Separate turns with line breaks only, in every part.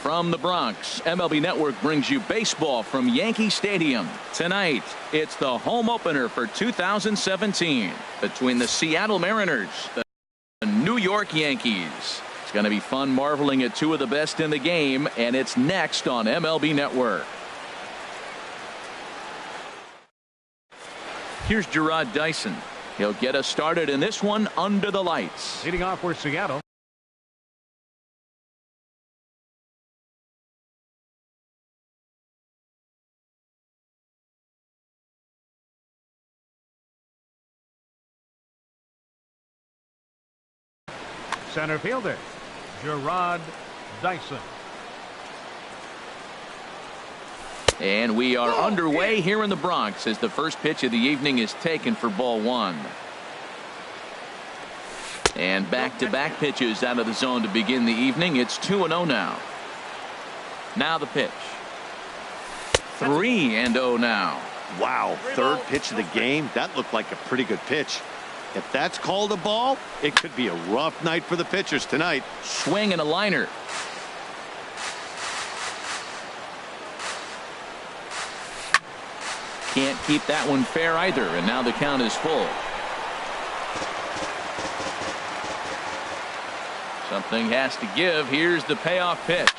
From the Bronx, MLB Network brings you baseball from Yankee Stadium. Tonight, it's the home opener for 2017 between the Seattle Mariners and the New York Yankees. It's going to be fun marveling at two of the best in the game, and it's next on MLB Network. Here's Gerard Dyson. He'll get us started in this one under the lights.
Leading off for Seattle. Center fielder, Gerard Dyson.
And we are underway here in the Bronx as the first pitch of the evening is taken for ball one. And back-to-back pitches out of the zone to begin the evening. It's 2-0 now. Now the pitch. 3-0 now.
Wow, third pitch of the game. That looked like a pretty good pitch. If that's called a ball, it could be a rough night for the pitchers tonight.
Swing and a liner. Can't keep that one fair either, and now the count is full. Something has to give. Here's the payoff pitch.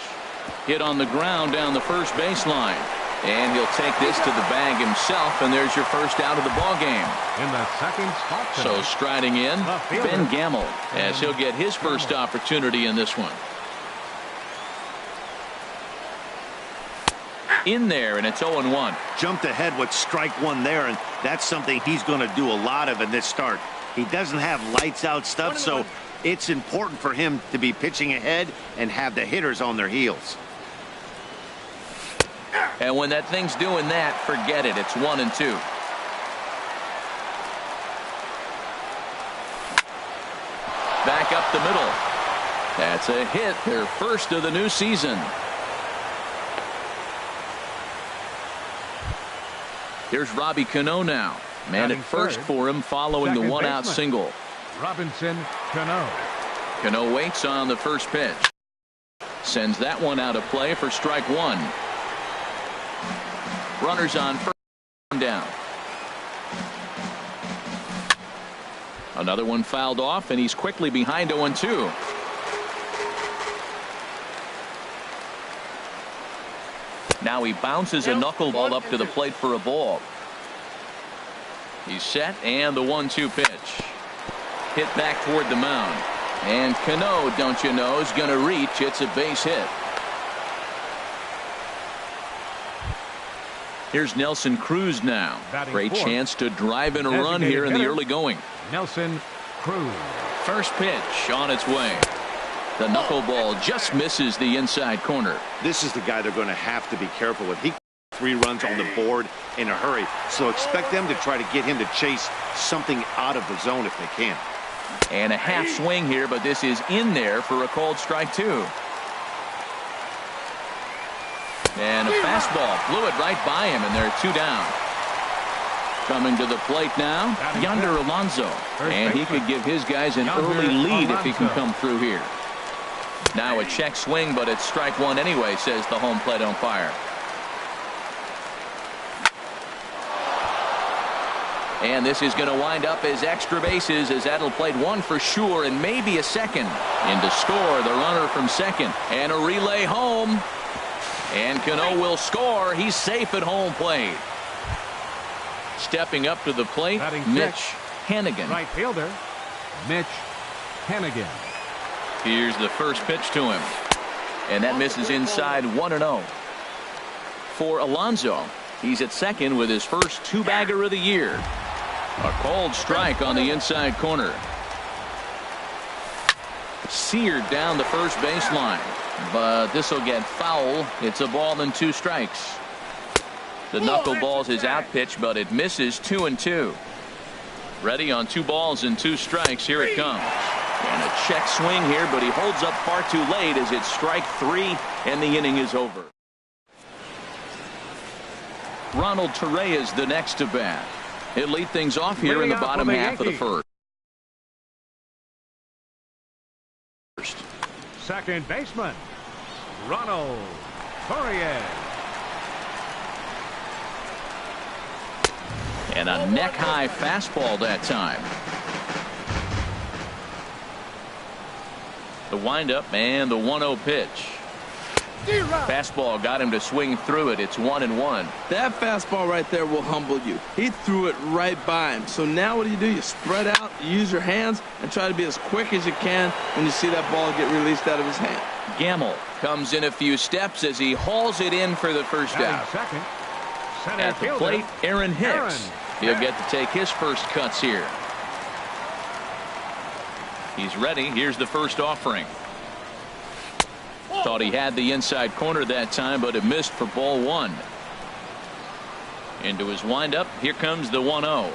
Hit on the ground down the first baseline. And he'll take this to the bag himself, and there's your first out of the ball game.
In the second spot tonight,
so striding in, Ben Gamel, as he'll get his first opportunity in this one. In there, and it's 0-1.
Jumped ahead with strike one there, and that's something he's going to do a lot of in this start. He doesn't have lights out stuff, so it's important for him to be pitching ahead and have the hitters on their heels.
And when that thing's doing that, forget it. It's 1-2. Back up the middle. That's a hit, their first of the new season. Here's Robbie Cano now. Man at first for him following the one-out single.
Robinson Cano.
Cano waits on the first pitch. Sends that one out of play for strike one. Runners on first down. Another one fouled off, and he's quickly behind 0-2. Now he bounces a knuckleball up to the plate for a ball. He's set, and the 1-2 pitch. Hit back toward the mound. And Cano, don't you know, is going to reach. It's a base hit. Here's Nelson Cruz now. Great chance to drive in a run here in the early going.
Nelson Cruz.
First pitch on its way. The knuckleball just misses the inside corner.
This is the guy they're going to have to be careful with. He 3 runs on the board in a hurry, so expect them to try to get him to chase something out of the zone if they can.
And a half swing here, but this is in there for a called strike two. And a fastball blew it right by him, and they're 2 down. Coming to the plate now, Yonder Alonso. And he could give his guys an early lead if he can come through here. Now a check swing, but it's strike one anyway, says the home plate umpire. And this is going to wind up as extra bases, as that'll play one for sure and maybe a second. In to score, the runner from second. And a relay home. And Cano will score. He's safe at home plate. Stepping up to the plate, Mitch Hanigan.
Right fielder, Mitch Hanigan.
Here's the first pitch to him. And that misses inside 1-0. For Alonso, he's at second with his first 2-bagger of the year. A called strike on the inside corner. Seared down the first baseline. But this will get foul. It's a ball and 2 strikes. The knuckleball's his out pitch, but it misses 2-2. Ready on 2 balls and 2 strikes. Here it comes. And a check swing here, but he holds up far too late as it's strike 3 and the inning is over. Ronald Torrey is the next to bat. He'll lead things off here in the bottom half of the first.
Second baseman, Ronald Courier.
And a neck-high fastball that time. The windup and the 1-0 pitch. Fastball got him to swing through it. It's 1-1.
That fastball right there will humble you. He threw it right by him. So now what do? You spread out, you use your hands, and try to be as quick as you can when you see that ball get released out of his hand.
Gamble comes in a few steps as he hauls it in for the first out.
Second, center
At the
fielder,
plate, Aaron Hicks.
Aaron.
He'll get to take his first cuts here. He's ready. Here's the first offering. Thought he had the inside corner that time, but it missed for ball 1. Into his windup. Here comes the 1-0.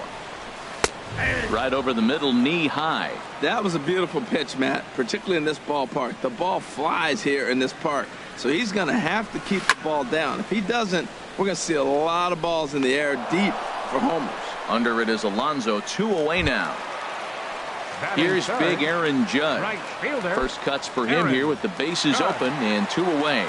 Right over the middle, knee high.
That was a beautiful pitch, Matt, particularly in this ballpark. The ball flies here in this park, so he's going to have to keep the ball down. If he doesn't, we're going to see a lot of balls in the air deep for homers.
Under it is Alonso, 2 away now. Here's big Aaron Judge.
Right fielder,
First cuts for him
Aaron
here with the bases
Judge.
open and 2 away.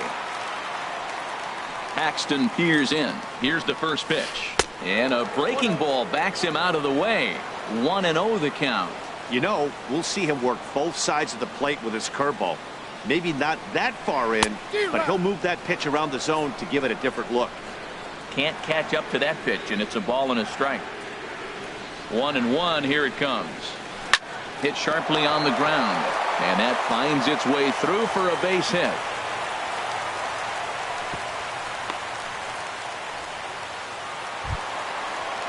Paxton peers in. Here's the first pitch. And a breaking ball backs him out of the way. 1-0 the count.
You know, we'll see him work both sides of the plate with his curveball. Maybe not that far in, but he'll move that pitch around the zone to give it a different look.
Can't catch up to that pitch, and it's a ball and a strike. 1-1, here it comes. Hit sharply on the ground, and that finds its way through for a base hit.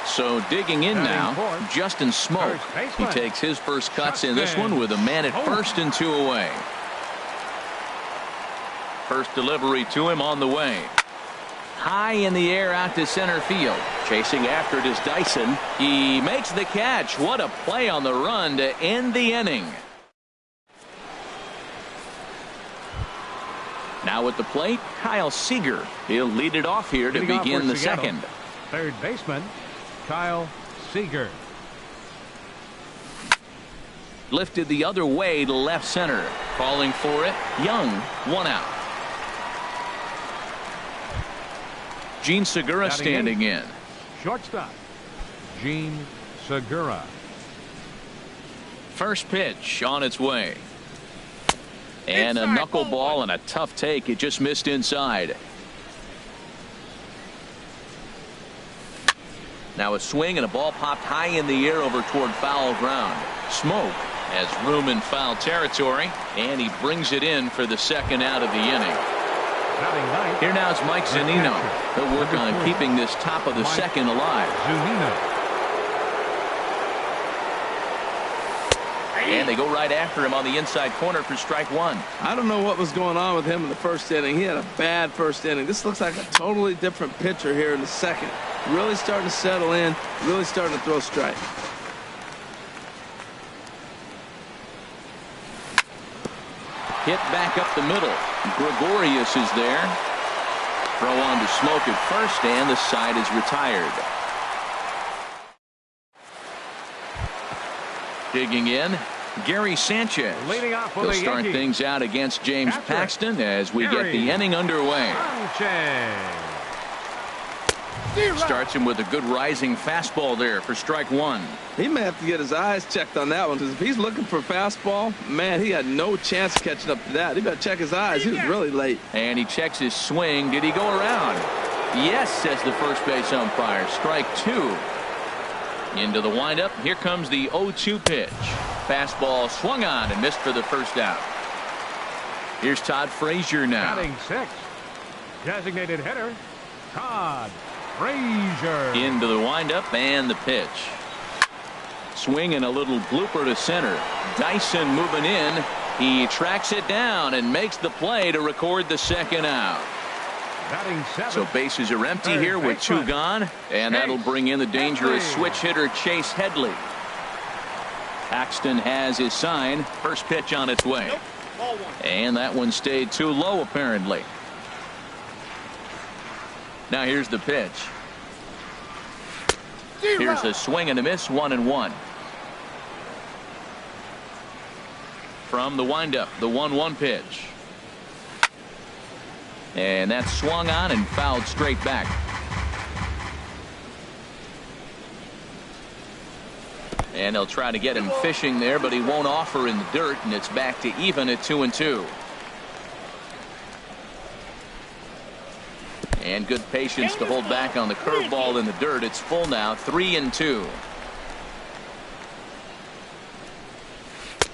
So digging in now, Justin Smoke. He takes his first cuts in this one with a man at first and 2 away. First delivery to him on the way. High in the air out to center field. Chasing after it is Dyson. He makes the catch. What a play on the run to end the inning. Now at the plate, Kyle Seager. He'll lead it off here to begin the second.
Third baseman, Kyle Seager.
Lifted the other way to left center. Calling for it. Young, 1 out. Gene Segura standing in.
Shortstop, Gene Segura.
First pitch on its way. And a knuckleball and a tough take. It just missed inside. Now a swing and a ball popped high in the air over toward foul ground. Smoke has room in foul territory, and he brings it in for the second out of the inning. Here now is Mike Zunino. He'll work on keeping this top of the second alive. And they go right after him on the inside corner for strike 1.
I don't know what was going on with him in the first inning. He had a bad first inning. This looks like a totally different pitcher here in the second. Really starting to settle in, really starting to throw strikes.
Hit back up the middle. Gregorius is there. Throw on to Smoke at first, and the side is retired. Digging in, Gary Sanchez.
Leading off for
He'll
the
start
Yankees.
things out against James
Catcher,
Paxton as we
Gary
get the inning underway.
Sanchez.
Starts him with a good rising fastball there for strike 1.
He may have to get his eyes checked on that one, because if he's looking for fastball, man, he had no chance of catching up to that. He better check his eyes. He was really late.
And he checks his swing. Did he go around? Yes, says the first base umpire. Strike 2. Into the windup. Here comes the 0-2 pitch. Fastball swung on and missed for the first out. Here's Todd Frazier now.
Batting 6. Designated hitter, Todd Frazier.
Into the windup and the pitch. Swing and a little blooper to center. Dyson moving in. He tracks it down and makes the play to record the second out.
Batting 7.
So bases are empty
Third
here with 2
baseman,
gone, and that'll bring in the dangerous
Headley.
switch hitter Chase Headley. Paxton has his sign. First pitch on its way. And that one stayed too low apparently. Now here's the pitch. Here's a swing and a miss, 1-1. From the windup, the 1-1 pitch. And that's swung on and fouled straight back. And they'll try to get him fishing there, but he won't offer in the dirt, and it's back to even at 2-2. And good patience to hold back on the curveball in the dirt. It's full now, 3-2.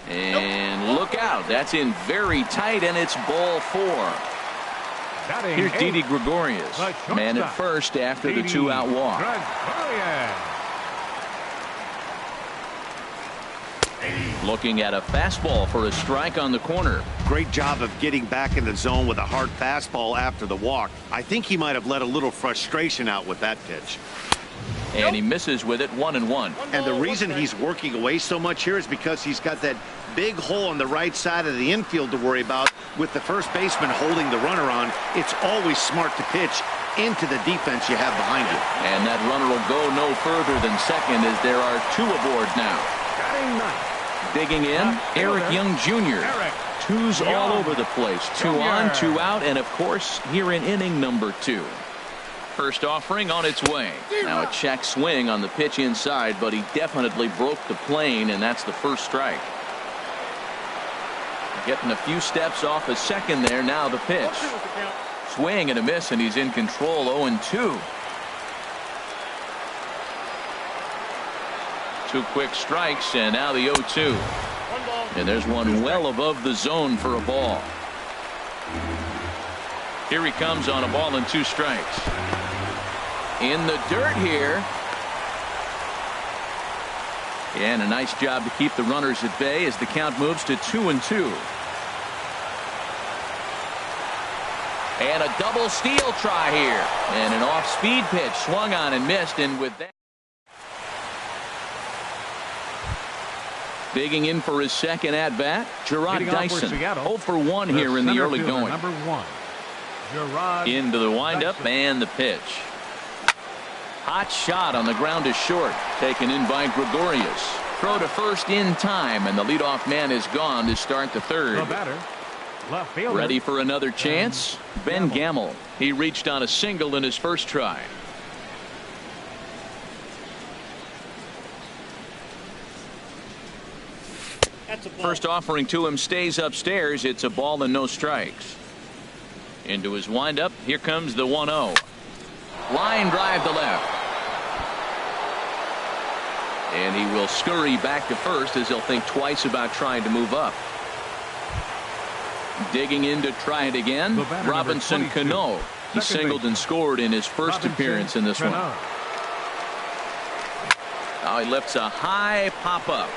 And look out, that's in very tight, and it's ball 4. Here's Didi Gregorius, man at first after the 2-out walk. Looking at a fastball for a strike on the corner.
Great job of getting back in the zone with a hard fastball after the walk. I think he might have let a little frustration out with that pitch.
And he misses with it, 1-1.
And the reason he's working away so much here is because he's got that big hole on the right side of the infield to worry about. With the first baseman holding the runner on, it's always smart to pitch into the defense you have behind you.
And that runner will go no further than second as there are 2 aboard now. Digging in, Eric Young Jr. Twos all over the place. 2 on, 2 out, and of course here in inning number 2. First offering on its way. Now a check swing on the pitch inside, but he definitely broke the plane, and that's the first strike. Getting a few steps off a second there. Now the pitch. Swing and a miss, and he's in control. 0-2. 2 quick strikes, and now the 0-2. And there's one well above the zone for a ball. Here he comes on a ball and 2 strikes. In the dirt here. And a nice job to keep the runners at bay as the count moves to 2-2. And a double steal try here. And an off-speed pitch swung on and missed, and with that. Digging in for his second at-bat, Gerard Dyson. 0 for 1 here in the early going.
Number 1, Gerard
into the windup and the pitch. Hot shot on the ground is short. Taken in by Gregorius. Throw to first in time, and the leadoff man is gone to start the third.
the batter, left fielder.
Ready for another chance? Ben Gamel. He reached on a single in his first try. First offering to him stays upstairs. It's a ball and no strikes. Into his windup. Here comes the 1-0. Line drive to left. And he will scurry back to first as he'll think twice about trying to move up. Digging in to try it again. Robinson Cano. He singled and scored in his first appearance in this one. Now he lifts a high pop-up.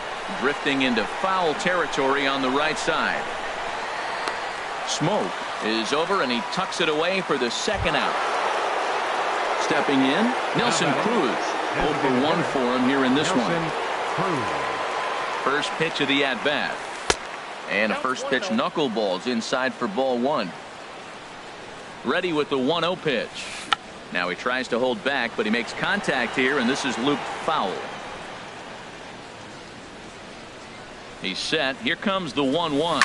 Drifting into foul territory on the right side. Smoke is over, and he tucks it away for the second out. Stepping in, Nelson Cruz. 0 for 1 for him here in this one. First pitch of the at-bat. And a first pitch knuckleballs inside for ball 1. Ready with the 1-0 pitch. Now he tries to hold back, but he makes contact here, and this is looped foul. He's set. Here comes the 1-1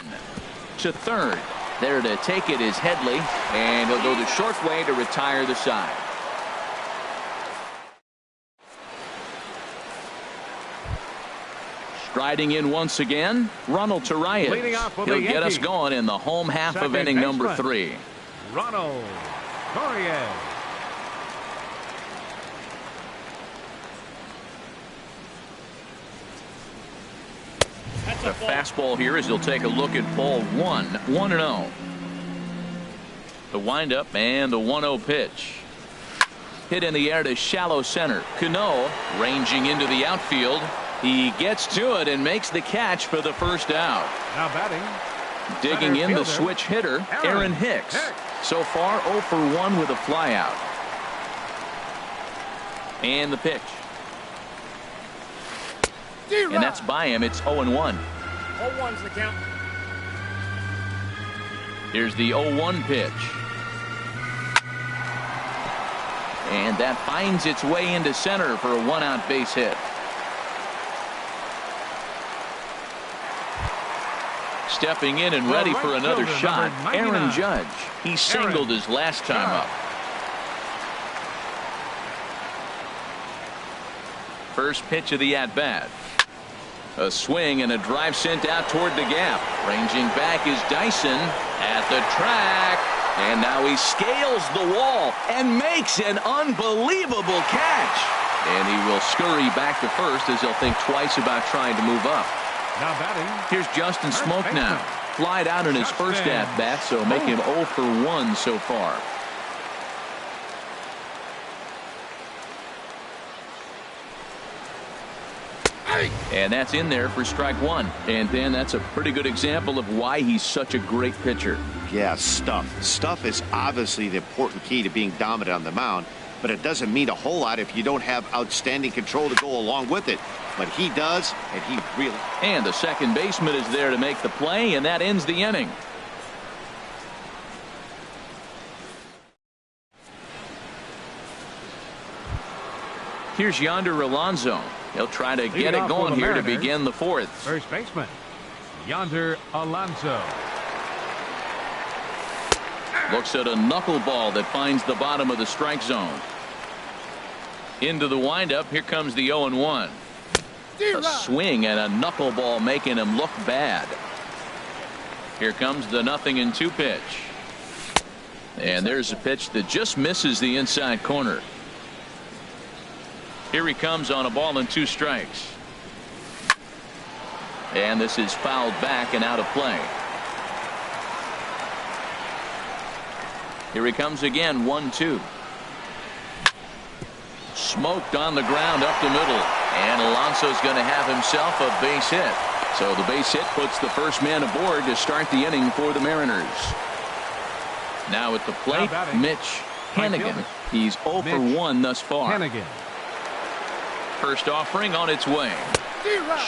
to third. There to take it is Headley, and he'll go the short way to retire the side. Striding in once again, Ronald Torreyes. He'll get us going in the home half of inning number 3.
Ronald Torreyes.
The fastball here as he'll take a look at ball 1. 1-0. The windup and the 1-0 pitch. Hit in the air to shallow center. Cano ranging into the outfield. He gets to it and makes the catch for the first out.
Now batting.
Digging in the switch hitter, Aaron Hicks. So far 0 for 1 with a flyout. And the pitch. And that's by him. It's 0-1.
0-1's the count.
Here's the 0-1 pitch. And that finds its way into center for a 1-out base hit. stepping in and ready for another shot. Aaron Judge. He singled his last time up. First pitch of the at-bat. A swing and a drive sent out toward the gap. Ranging back is Dyson at the track. And now he scales the wall and makes an unbelievable catch. And he will scurry back to first as he'll think twice about trying to move up.
Now batting.
Here's Justin Smoke now. Flied out in his first at-bat, so make him 0 for 1 so far. And that's in there for strike one. And Dan, that's a pretty good example of why he's such a great pitcher.
Yeah, stuff. Stuff is obviously the important key to being dominant on the mound, but it doesn't mean a whole lot if you don't have outstanding control to go along with it. But he does, and he really...
And the second baseman is there to make the play, and that ends the inning. Here's Yonder Alonso. He'll try to get it going here to begin the fourth.
First baseman, Yonder Alonso.
Looks at a knuckleball that finds the bottom of the strike zone. Into the windup. Here comes the 0-1. A swing and a knuckleball making him look bad. Here comes the 0-2 pitch. And there's a pitch that just misses the inside corner. Here he comes on a ball and 2 strikes. And this is fouled back and out of play. Here he comes again, 1-2. Smoked on the ground up the middle. And Alonso's going to have himself a base hit. So the base hit puts the first man aboard to start the inning for the Mariners. Now at the plate, Mitch Hennigan. He's 0 for 1 thus far.
Hennigan.
First offering on its way.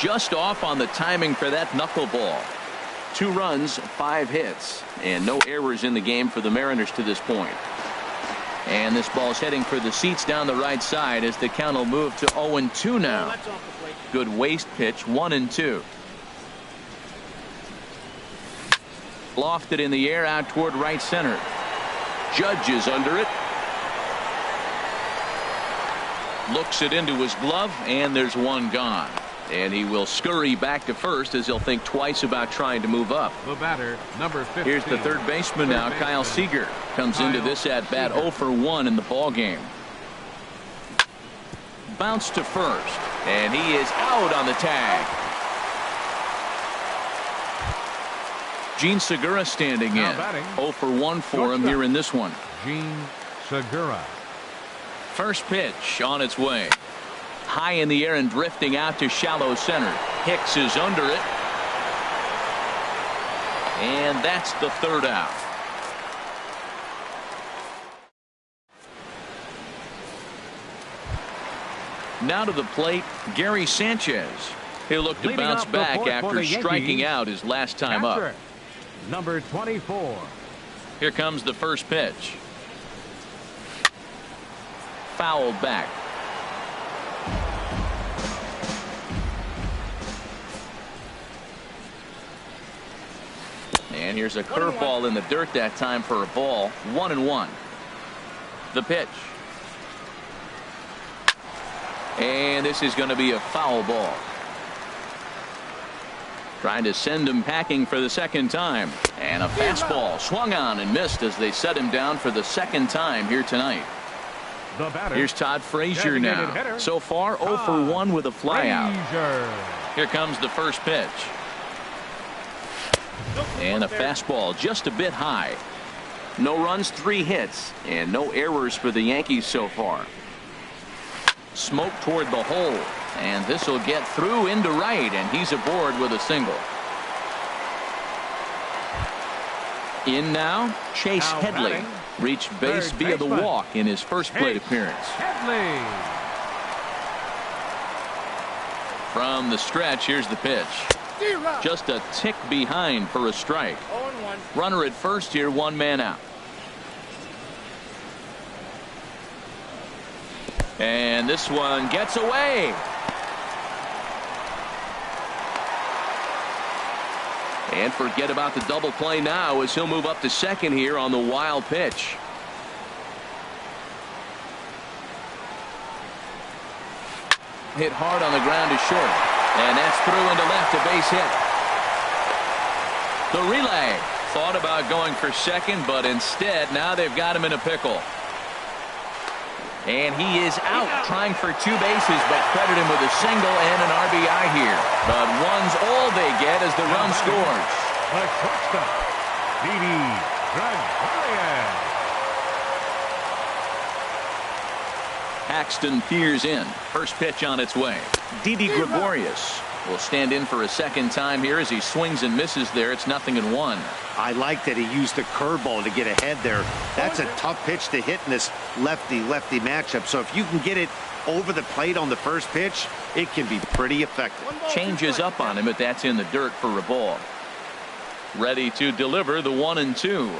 Just off on the timing for that knuckleball. 2 runs, 5 hits, and no errors in the game for the Mariners to this point. And this ball's heading for the seats down the right side as the count will move to 0-2 now. Good waist pitch, 1-2. Lofted in the air out toward right center. Judge is under it. Looks it into his glove, and there's 1 gone. And he will scurry back to first as he'll think twice about trying to move up.
The batter, number 15.
Here's the third baseman now, Kyle Seager. Comes into this at bat 0 for 1 in the ball game. Bounce to first, and he is out on the tag. Gene Segura standing in. 0 for 1 for him here in this one.
Gene Segura.
First pitch on its way. High in the air and drifting out to shallow center. Hicks is under it. And that's the third out. Now to the plate, Gary Sanchez. He'll look to bounce back after striking out his last time up.
Number 24.
Here comes the first pitch. Fouled back. And here's a curveball in the dirt that time for a ball. 1-1. The pitch. And this is going to be a foul ball. Trying to send him packing for the second time. And a fastball swung on and missed as they set him down for the second time here tonight. Here's Todd Frazier now. So far 0 for 1 with a flyout. Here comes the first pitch. And a fastball just a bit high. No runs, 3 hits, and no errors for the Yankees so far. Smoke toward the hole, and this will get through into right, and he's aboard with a single. In now, Chase Headley. Reached base via the walk in his first plate appearance. From the stretch, here's the pitch. Just a tick behind for a strike. Runner at first here, 1 man out. And this one gets away. And forget about the double play now as he'll move up to second here on the wild pitch. Hit hard on the ground to short. And that's through into left, a base hit. The relay. Thought about going for second, but instead now they've got him in a pickle. And he is out trying for 2 bases, but credit him with a single and an RBI here. But one's all they get as the run scores.
The shortstop, Didi Gregorius.
Paxton peers in. First pitch on its way. Didi Gregorius will stand in for a second time here as he swings and misses there. It's 0-1.
I like that he used the curveball to get ahead there. That's a tough pitch to hit in this lefty-lefty matchup. So if you can get it over the plate on the first pitch, it can be pretty effective.
Changes up on him, but that's in the dirt for a ball. Ready to deliver the 1-2.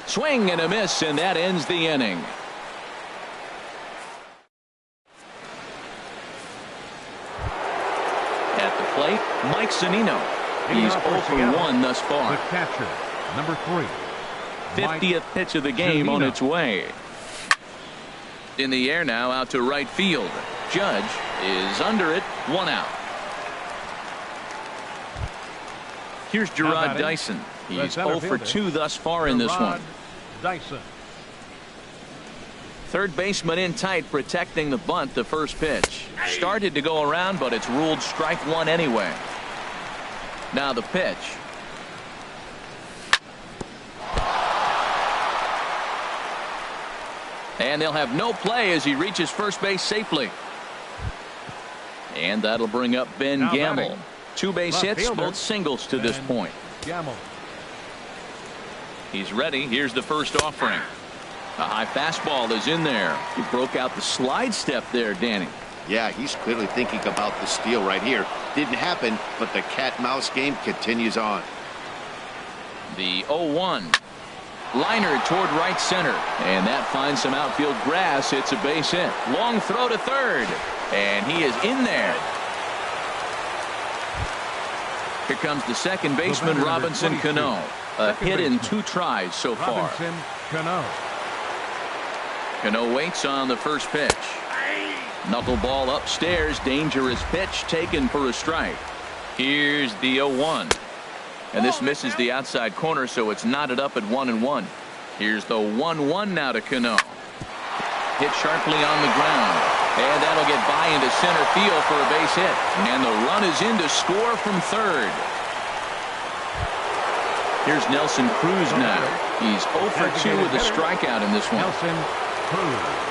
Swing and a miss, and that ends the inning. At the plate, Mike Zunino. He's 0 for 1 thus far.
The catcher, number 3.
50th pitch of the game on its way. In the air now, out to right field. Judge is under it, 1 out. Here's Gerard Dyson. He's 0 for 2 thus far in this one.
Dyson.
Third baseman in tight, protecting the bunt. The first pitch started to go around, but it's ruled strike 1 anyway. Now the pitch. And they'll have no play as he reaches first base safely. And that'll bring up Ben Gamble. 2 base hits,
fielder,
both singles to this point.
Gamble.
He's ready. Here's the first offering. A high fastball is in there. He broke out the slide step there, Danny.
Yeah, he's clearly thinking about the steal right here. Didn't happen, but the cat-mouse game continues on.
The 0-1. Liner toward right center. And that finds some outfield grass. It's a base hit. Long throw to third. And he is in there. Here comes the second baseman, Robinson Cano. A hit in 2 tries so far.
Robinson Cano.
Cano waits on the first pitch. Knuckleball upstairs. Dangerous pitch taken for a strike. Here's the 0-1. And this misses the outside corner, so it's knotted up at 1-1. Here's the 1-1 now to Cano. Hit sharply on the ground. And that'll get by into center field for a base hit. And the run is in to score from third. Here's Nelson Cruz now. He's 0 for 2 with a strikeout in this one.
Nelson Cruz.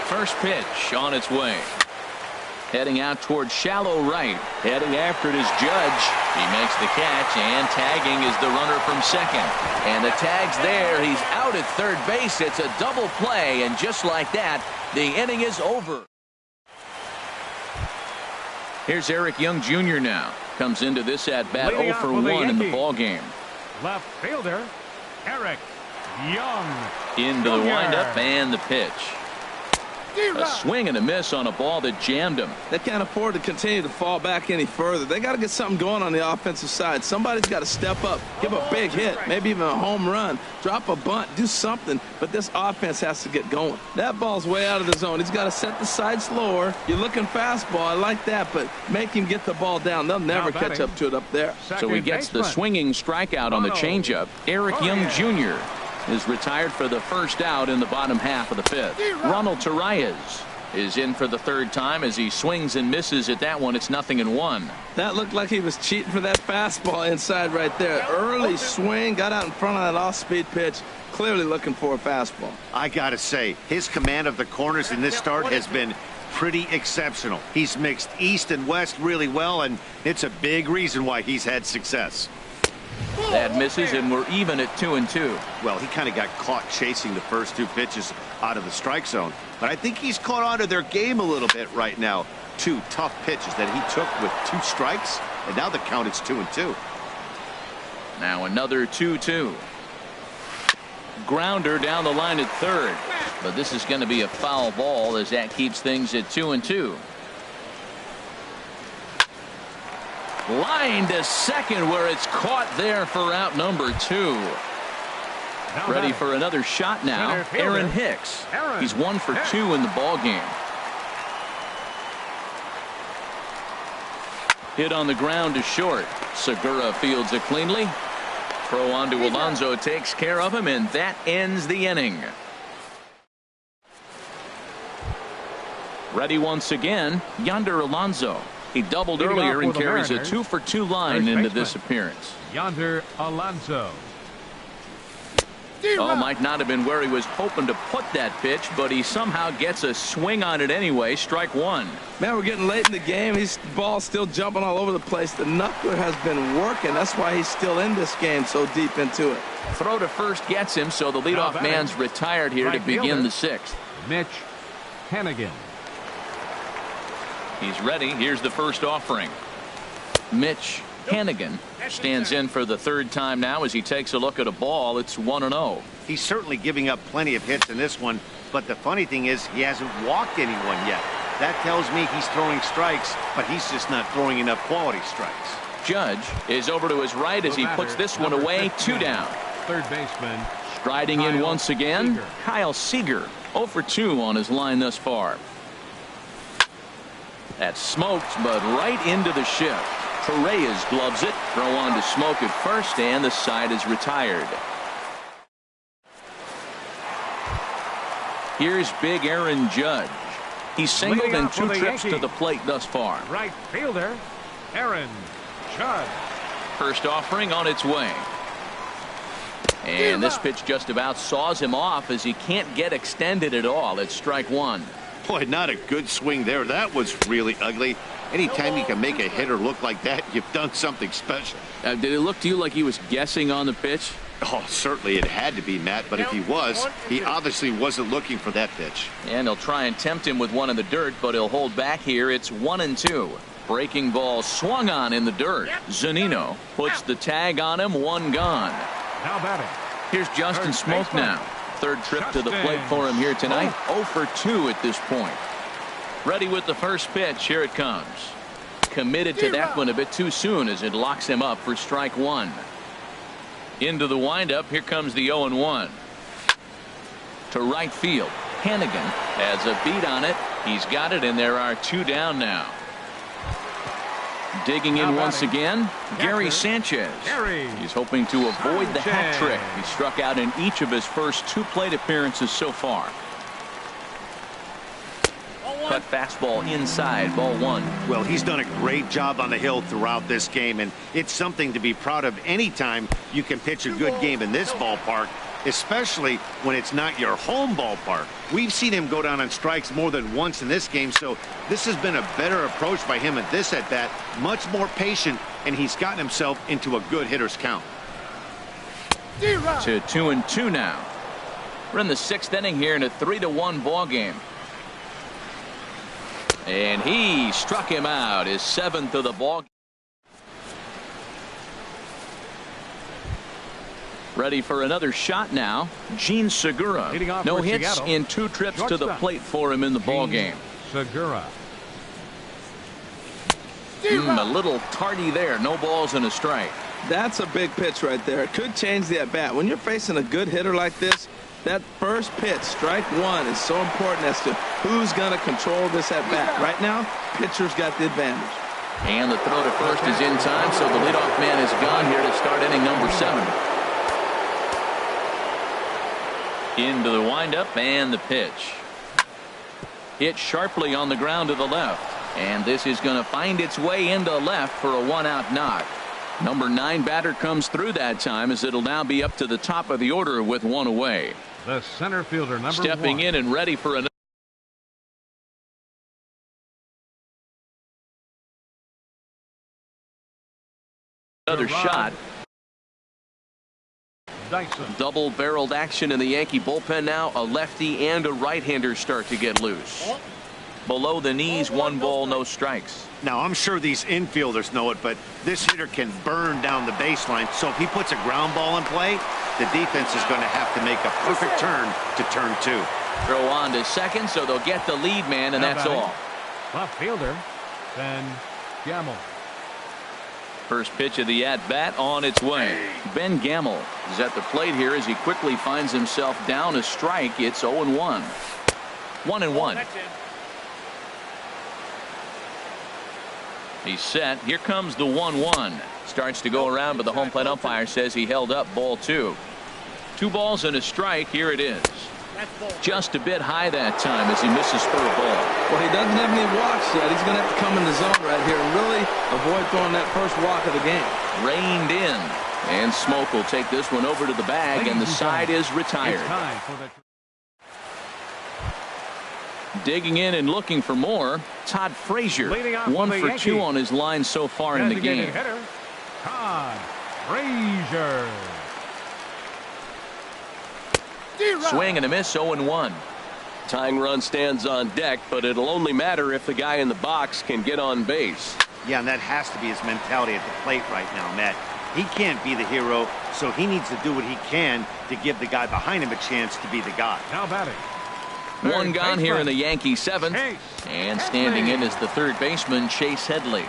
First pitch on its way. Heading out toward shallow right. Heading after it is Judge. He makes the catch, and tagging is the runner from second. And the tag's there. He's out at third base. It's a double play, and just like that, the inning is over. Here's Eric Young Jr. now. Comes into this at-bat 0 for 1 in the ball game.
Left fielder, Eric Young.
Into the windup and the pitch. A swing and a miss on a ball that jammed him.
They can't afford to continue to fall back any further. They got to get something going on the offensive side. Somebody's got to step up, give a big hit, maybe even a home run, drop a bunt, do something. But this offense has to get going. That ball's way out of the zone. He's got to set the side slower. You're looking fastball. I like that, but make him get the ball down. They'll never catch up to it up there.
So he gets the swinging strikeout on the changeup. Eric Young Jr. is retired for the first out in the bottom half of the 5th. Ronald Torreyes is in for the third time as he swings and misses at that one. It's 0-1.
That looked like he was cheating for that fastball inside right there. Early swing, got out in front of that off-speed pitch. Clearly looking for a fastball.
I gotta say, his command of the corners in this start has been pretty exceptional. He's mixed east and west really well, and it's a big reason why he's had success.
That misses, and we're even at 2-2.
Well, he kind of got caught chasing the first 2 pitches out of the strike zone. But I think he's caught on to their game a little bit right now. 2 tough pitches that he took with 2 strikes, and now the count is 2-2.
Now another 2-2. Grounder down the line at third. But this is going to be a foul ball as that keeps things at 2-2. Line to second where it's caught there for out number 2. Ready for another shot now. Aaron Hicks. He's 1 for 2 in the ball game. Hit on the ground to short. Segura fields it cleanly. Throw on to Alonso takes care of him, and that ends the inning. Ready once again, Yonder Alonso. He doubled earlier and carries a 2 for 2 line into this appearance.
Yonder Alonso.
Oh, might not have been where he was hoping to put that pitch, but he somehow gets a swing on it anyway. Strike 1.
Man, we're getting late in the game. His ball's still jumping all over the place. The knuckler has been working. That's why he's still in this game so deep into it.
Throw to first gets him, so the leadoff man's retired here to begin the 6th.
Mitch Hannigan.
He's ready. Here's the first offering. Mitch Hannigan stands in for the 3rd time now as he takes a look at a ball. It's 1-0.
He's certainly giving up plenty of hits in this one, but the funny thing is he hasn't walked anyone yet. That tells me he's throwing strikes, but he's just not throwing enough quality strikes.
Judge is over to his right as he puts this one away. 2 down.
Third baseman.
Striding in once again, Kyle Seager. 0 for 2 on his line thus far. That's smoked, but right into the shift. Torreyes gloves it. Throw on to Smoke at first, and the side is retired. Here's big Aaron Judge. He's singled in 2 trips to the plate thus far.
Right fielder, Aaron Judge.
First offering on its way. And this pitch just about saws him off as he can't get extended at all. It's strike 1.
Boy, not a good swing there. That was really ugly. Anytime you can make a hitter look like that, you've done something special.
Did it look to you like he was guessing on the pitch?
Oh, certainly it had to be, Matt, but if he was, he obviously wasn't looking for that pitch.
And they'll try and tempt him with one in the dirt, but he'll hold back here. It's 1-2. Breaking ball swung on in the dirt. Zunino puts the tag on him. 1 gone.
Now batting.
Here's Justin Smoke now. 3rd trip to the plate for him here tonight. 0 for 2 at this point. Ready with the first pitch. Here it comes. Committed to that one a bit too soon as it locks him up for strike 1. Into the windup. Here comes the 0-1. To right field. Hannigan has a beat on it. He's got it, and there are 2 down now. Digging in once again, Gary Sanchez. He's hoping to avoid the hat trick. He struck out in each of his first 2 plate appearances so far. Cut fastball inside, ball 1.
Well, he's done a great job on the hill throughout this game, and it's something to be proud of anytime you can pitch a good game in this ballpark, especially when it's not your home ballpark. We've seen him go down on strikes more than once in this game, so this has been a better approach by him at this at-bat, much more patient, and he's gotten himself into a good hitter's count.
To 2-2 now. We're in the 6th inning here in a 3-1 ball game. And he struck him out, his 7th of the ball. Ready for another shot now. Gene Segura. No hits in 2 trips to the plate for him in the ball game.
Segura.
A little tardy there. No balls and a strike.
That's a big pitch right there. It could change the at-bat. When you're facing a good hitter like this, that first pitch, strike 1, is so important as to who's going to control this at-bat. Right now, pitcher's got the advantage.
And the throw to first is in time, so the leadoff man is gone here to start inning number 7. Into the windup and the pitch. Hit sharply on the ground to the left. And this is going to find its way into left for a 1-out knock. Number 9 batter comes through that time as it'll now be up to the top of the order with 1 away.
The center fielder, number 1.
Stepping in and ready for another shot.
Dyson.
Double-barreled action in the Yankee bullpen now. A lefty and a right-hander start to get loose. Below the knees, 1 ball, no strikes.
Now, I'm sure these infielders know it, but this hitter can burn down the baseline. So if he puts a ground ball in play, the defense is going to have to make a perfect turn to turn 2.
Throw on to second, so they'll get the lead man, and that's all.
Left fielder, Ben Gamel.
First pitch of the at-bat on its way. Ben Gamble is at the plate here as he quickly finds himself down a strike. It's 0-1. 1-1. He's set. Here comes the 1-1. Starts to go around, but the home plate umpire says he held up ball 2. 2 balls and a strike. Here it is. Just a bit high that time as he misses for a ball.
Well, he doesn't have any walks yet. He's going to have to come in the zone right here and really avoid throwing that first walk of the game.
Reined in. And Smoke will take this one over to the bag, and the side is retired. Digging in and looking for more, Todd Frazier. 1 for 2 on his line so far in the game.
Todd Frazier.
Swing and a miss, 0-1.
Tying run stands on deck, but it'll only matter if the guy in the box can get on base.
Yeah, and that has to be his mentality at the plate right now, Matt. He can't be the hero, so he needs to do what he can to give the guy behind him a chance to be the guy.
Now batting.
One gone here in the Yankee 7th. And standing in is the third baseman, Chase Headley.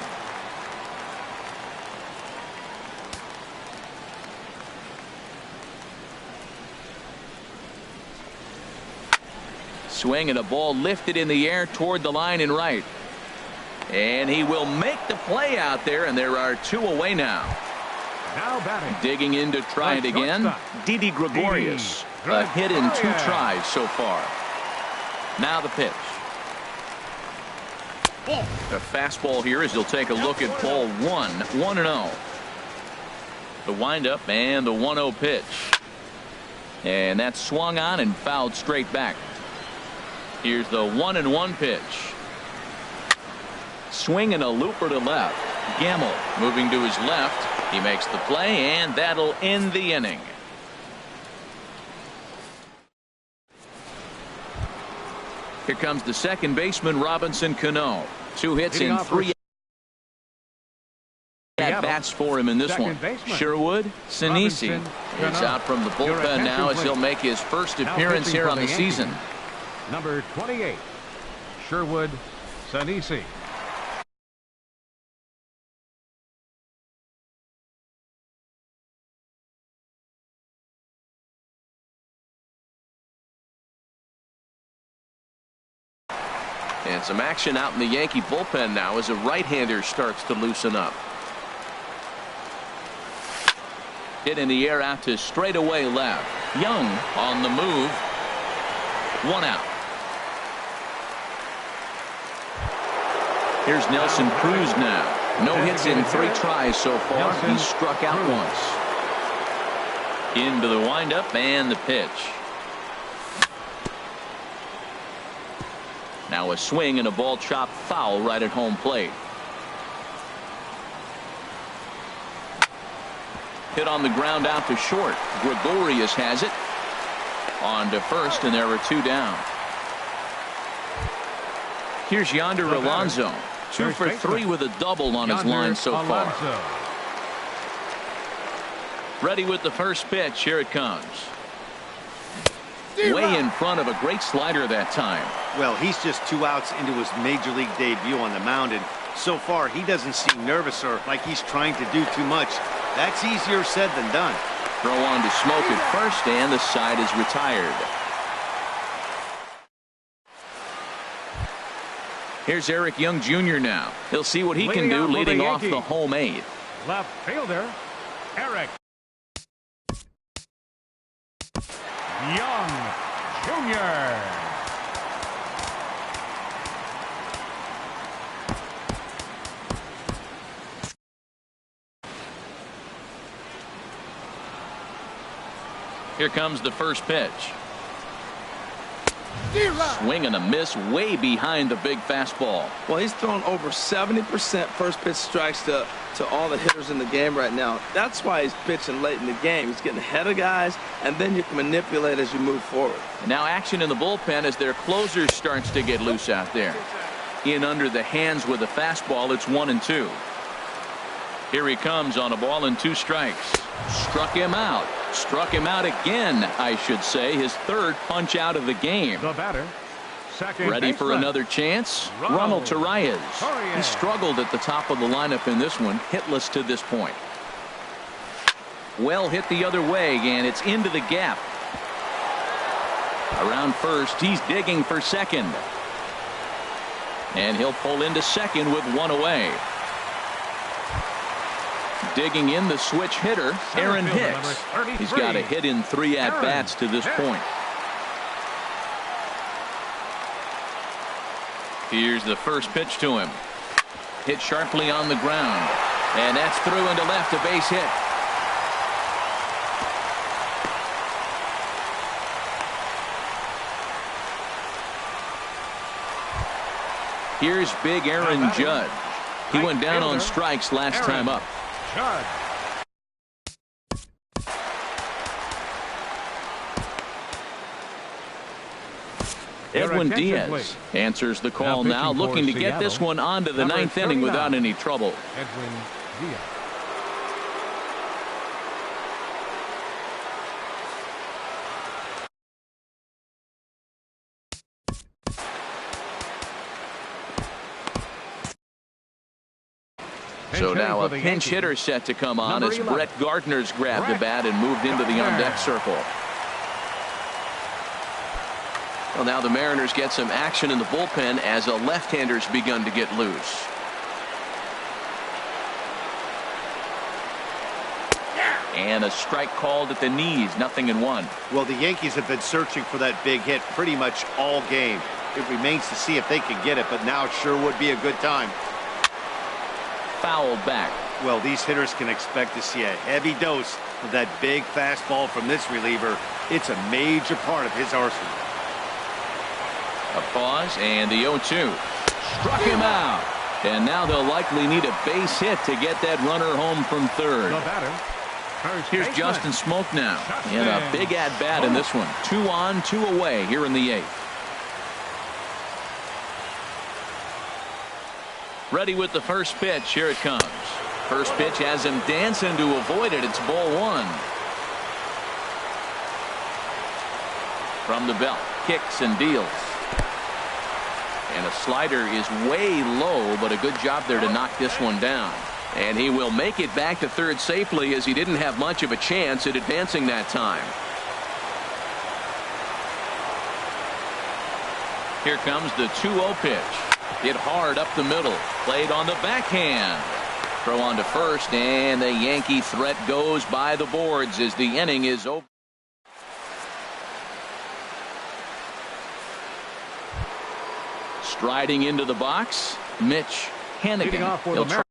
Swing and a ball lifted in the air toward the line and right. And he will make the play out there, and there are 2 away now.
Now batting.
Digging in to try it again. Didi Gregorius. A hit in 2 tries so far. Now the pitch. A fastball here as he'll take a look at ball 1. 1-0. The windup and the 1-0 pitch. And that's swung on and fouled straight back. Here's the 1-1 pitch. Swing and a looper to left. Gamble moving to his left. He makes the play, and that'll end the inning. Here comes the second baseman, Robinson Cano. 2 hits in 3 at-bats for him in this one. Sherwood Sinisi is out from the bullpen now as he'll make his first appearance here on the season.
Number 28, Sherwood Sinisi.
And some action out in the Yankee bullpen now as a right-hander starts to loosen up. Hit in the air out to straightaway left. Young on the move. 1 out. Here's Nelson Cruz now. No hits in 3 tries so far. He's struck out once. Into the windup and the pitch. Now a swing and a ball chopped foul right at home plate. Hit on the ground out to short. Gregorius has it. On to first, and there are 2 down. Here's Yonder Alonso. 2 for 3 with a double on his line so far. Ready with the first pitch. Here it comes. Way in front of a great slider that time.
Well, he's just 2 outs into his major league debut on the mound, and so far he doesn't seem nervous or like he's trying to do too much. That's easier said than done.
Throw on to Smoke at first, and the side is retired. Here's Eric Young Jr. now. He'll see what he can do leading off the home 8.
Left fielder, Eric Young Jr.
Here comes the first pitch. Swing and a miss way behind the big fastball.
Well, he's thrown over 70% first pitch strikes to all the hitters in the game right now. That's why he's pitching late in the game. He's getting ahead of guys, and then you can manipulate as you move forward.
And now action in the bullpen as their closer starts to get loose out there. In under the hands with a fastball. It's 1-2. Here he comes on a ball and 2 strikes. Struck him out. Struck him out again, I should say. His 3rd punch out of the game.
The batter, Second
Ready for
baseman.
another chance?
Ronald
Ronald Torreyes. He
Torreyes.
struggled at the top of the lineup in this one, hitless to this point. Well hit the other way, and it's into the gap. Around first, he's digging for second. And he'll pull into second with one away. Digging in the switch hitter, Aaron
Center fielder,
Hicks.
number 33.
He's got a hit in 3 at-bats to this
Hicks.
point. Here's the first pitch to him. Hit sharply on the ground. And that's through into left, a base hit. Here's big Aaron Judge. He went down on strikes last time up.
Judge.
Edwin
attention,
Diaz
please.
answers the call
Now
now,
pitching for
looking to get
Seattle,
this one onto the
number
9th inning without
39.
any trouble.
Edwin Diaz.
So now a
for the
pinch
Yankees.
hitter set to come on
Number
as
11.
Brett Gardner's grabbed the
Brett
bat and moved into the
Gardner.
on-deck circle. Well, now the Mariners get some action in the bullpen as a left-hander's begun to get loose. And a strike called at the knees, 0-1.
Well, the Yankees have been searching for that big hit pretty much all game. It remains to see if they can get it, but now it sure would be a good time.
Fouled back.
Well, these hitters can expect to see a heavy dose of that big fastball from this reliever. It's a major part of his arsenal.
A pause and the 0-2. Struck him out. And now they'll likely need a base hit to get that runner home from third.
The batter. First
Here's
baseman.
Justin Smoke now. And a big at-bat in this one. 2 on, 2 away here in the 8th. Ready with the first pitch. Here it comes. First pitch has him dancing to avoid it. It's ball 1. From the belt. Kicks and deals. And a slider is way low, but a good job there to knock this one down. And he will make it back to third safely, as he didn't have much of a chance at advancing that time. Here comes the 2-0 pitch. Hit hard up the middle. Played on the backhand. Throw on to first, and the Yankee threat goes by the boards as the inning is over. Striding into the box, Mitch
Leading
Hanigan.
off for
He'll
the
try.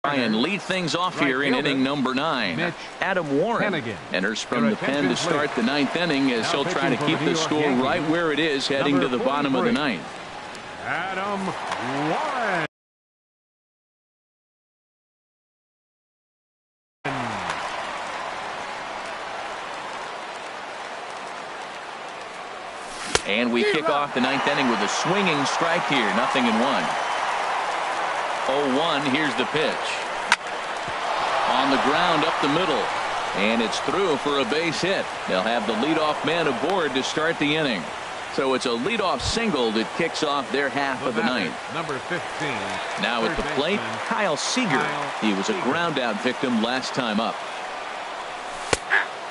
And lead things off
Right
here in
fielder,
inning number 9.
Mitch
Adam Warren
Hanigan.
enters from
Your
the pen to
attention,
start the 9th inning, as
Now
he'll try to
pitching for
keep
the
the
New York
score
Yankees,
right where it is heading to
number
the bottom of the
43.
9th.
Adam Warren.
And we kick off the 9th inning with a swinging strike here. 0-1. 0-1. Here's the pitch. On the ground up the middle. And it's through for a base hit. They'll have the leadoff man aboard to start the inning. So it's a leadoff single that kicks off their half of the 9th.
Number 15.
Now at the
third
plate,
baseman,
Kyle Seager. He was a ground out victim last time up.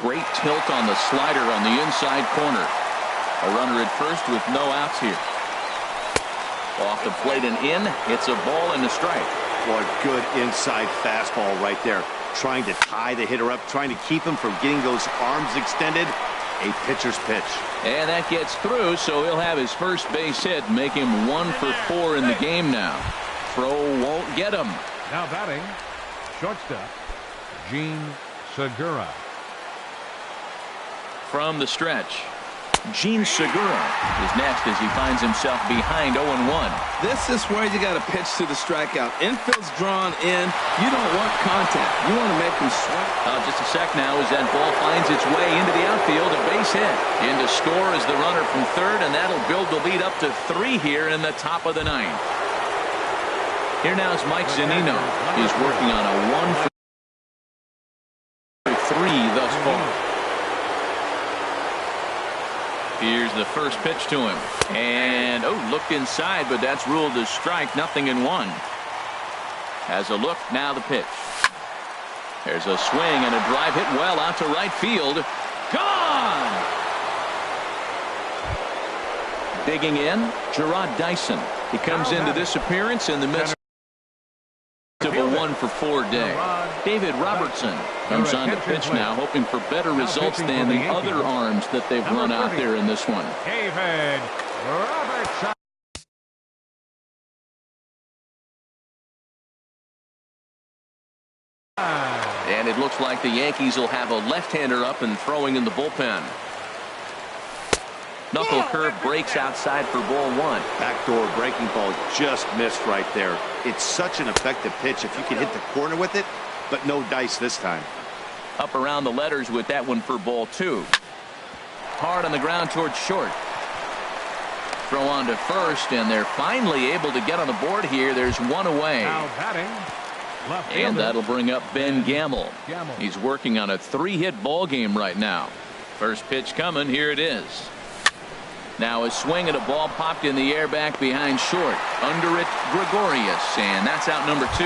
Great tilt on the slider on the inside corner. A runner at first with no outs here. Off the plate and in. It's a ball and a strike.
Boy, good inside fastball right there. Trying to tie the hitter up, trying to keep him from getting those arms extended. A pitcher's pitch.
And that gets through, so he'll have his first base hit, make him 1 for 4 in the game now. Throw won't get him.
Now batting, shortstop, Gene Segura.
From the stretch. Gene Segura is next as he finds himself behind 0-1.
This is where you got to pitch to the strikeout. Infield's drawn in. You don't want contact. You want to make him swing.
Just a sec now as that ball finds its way into the outfield. A base hit. In to score is the runner from third, and that'll build the lead up to 3 here in the top of the 9th. Here now is Mike Zunino. He's working on a 1 for 3 thus far. Here's the first pitch to him. And, looked inside, but that's ruled as strike. 0-1. Has a look. Now the pitch. There's a swing and a drive hit well out to right field. Gone! Digging in, Gerard Dyson. He comes into this appearance in the midst of a 1 for 4 day. David Robertson comes on to pitch now, hoping for better results than the other arms that they've run out there in this one.
David Robertson.
And it looks like the Yankees will have a left-hander up and throwing in the bullpen. Knuckle curve breaks outside for ball 1.
Backdoor breaking ball just missed right there. It's such an effective pitch if you can hit the corner with it, but no dice this time.
Up around the letters with that one for ball 2. Hard on the ground towards short. Throw on to first, and they're finally able to get on the board here. There's 1 away.
Now batting. Left
And
fielder.
that'll bring up Ben Gamble. He's working on a 3-hit ball game right now. First pitch coming. Here it is. Now a swing and a ball popped in the air back behind short. Under it, Gregorius, and that's out number 2.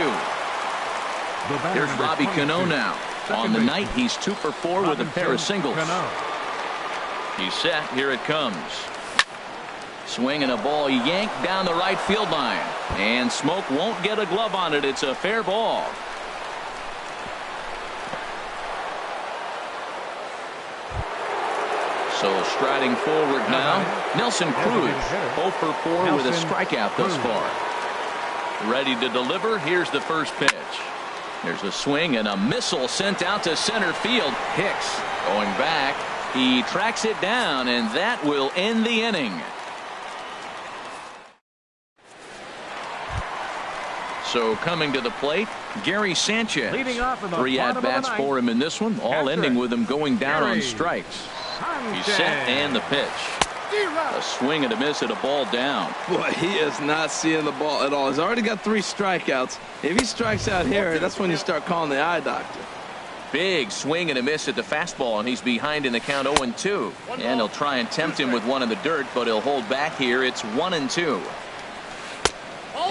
There's Robbie Cano now. On the night, he's 2 for 4 with a pair of singles. He's set. Here it comes. Swing and a ball yanked down the right field line. And Smoke won't get a glove on it. It's a fair ball. So striding forward now, Nelson Cruz, 0 for 4 with a strikeout thus far. Ready to deliver. Here's the first pitch. There's a swing and a missile sent out to center field. Hicks going back. He tracks it down, and that will end the inning. So coming to the plate, Gary Sanchez.
Leading off in the
3
bottom of the
at-bats
ninth.
for him in this one, all ending with him going down on strikes. He's set, and the pitch. A swing and a miss at a ball down.
Boy, he is not seeing the ball at all. He's already got 3 strikeouts. If he strikes out here, that's when you start calling the eye doctor.
Big swing and a miss at the fastball, and he's behind in the count 0-2. And he'll try and tempt him with one in the dirt, but he'll hold back here. It's 1-2.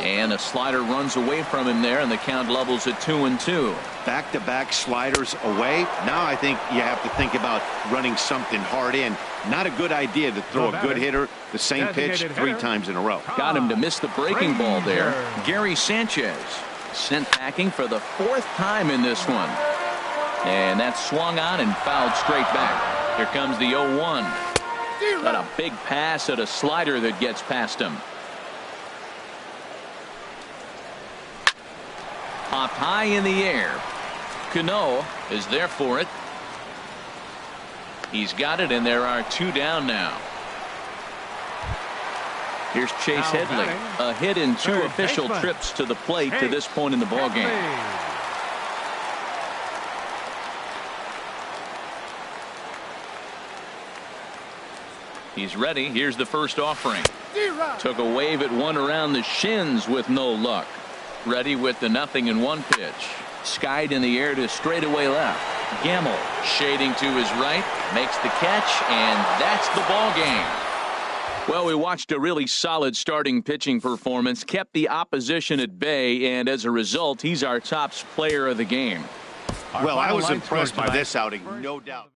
And a slider runs away from him there, and the count levels at 2-2.
Back-to-back sliders away. Now I think you have to think about running something hard in. Not a good idea to throw a good hitter the same pitch 3 times in a row.
Got him to miss the breaking ball there. Gary Sanchez sent packing for the 4th time in this one. And that's swung on and fouled straight back. Here comes the 0-1. Got a big pass at a slider that gets past him. Popped high in the air. Cano is there for it. He's got it, and there are 2 down now. Here's Chase Headley. A hit in 2 official trips to the plate to this point in the ballgame. He's ready. Here's the first offering. Took a wave at one around the shins with no luck. Ready with the 0-1 pitch. Skied in the air to straightaway left. Gamble shading to his right, makes the catch, and that's the ball game. Well, we watched a really solid starting pitching performance, kept the opposition at bay, and as a result, he's our top player of the game.
Well, I was impressed by this outing, no doubt.